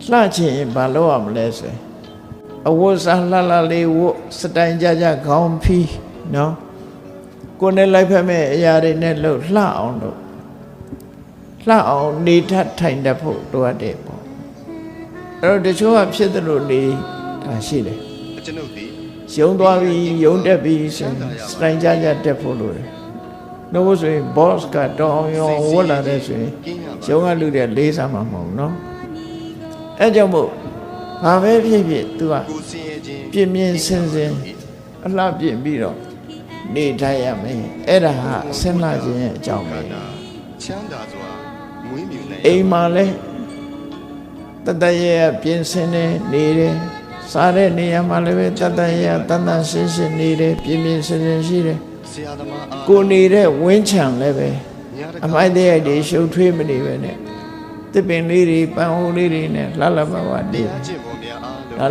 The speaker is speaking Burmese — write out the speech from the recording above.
လှချင်ဘာလို့ရမလဲဆိုအဝတ်စားလှလှလေးဝတ်စတိုင်ကြကြခေါင်းဖီးနော်ကိုယ်နဲ့လိုက်ဖက်မဲ့အရာတွေနဲ့လှအောင်လို့လှအောင်နေထထိုင်တတ်ဖို့လိုအပ်တယ်ပေါ့အဲ့တော့တချို့ကဖြစ်တယ်လို့နေတာရှိတယ်ကျွန်ုပ်ဒီရုံသွားပြီးရုံတက်ပြီးဆိုစတိုင်ကြကြတက်ဖို့လိုတယ်နှုတ်ဆိုရင် boss ကတောင်းရောဝတ်လာတဲ့ဆိုရင်ရုံကလူတွေလေးစားမှာမဟုတ်နော်အဲကြောင့်မို့ဘာပဲဖြစ်ဖြစ် तू ကပြင်းပြင်းစင်စင်အလှပြင်ပြီးတော့နေထိုင်ရမယ်အဲ့ဒါဟာဆင်းလာခြင်းရဲ့အကြောင်းပဲချမ်းသာစွာမွေးမြူနိုင်အိမ်မှာလဲတတရဲ့ပြင်းစင်နေနေတယ်စားတဲ့နေရာမှာလည်းပဲတတရဲ့တန်တန်ရှင်းရှင်းနေတယ်ပြင်းပြင်းစင်စင်ရှိတယ်ဆရာသမားအားကိုနေတဲ့ဝင်းချံလည်းပဲအမိုက်တဲ့ရိုက်တွေရှုပ်ထွေးမနေပဲနဲ့တစ်ပင်လေးတွေပန်းအိုးလေးတွေနဲ့လှလှပပနေတရားကျင့်ပုံများအား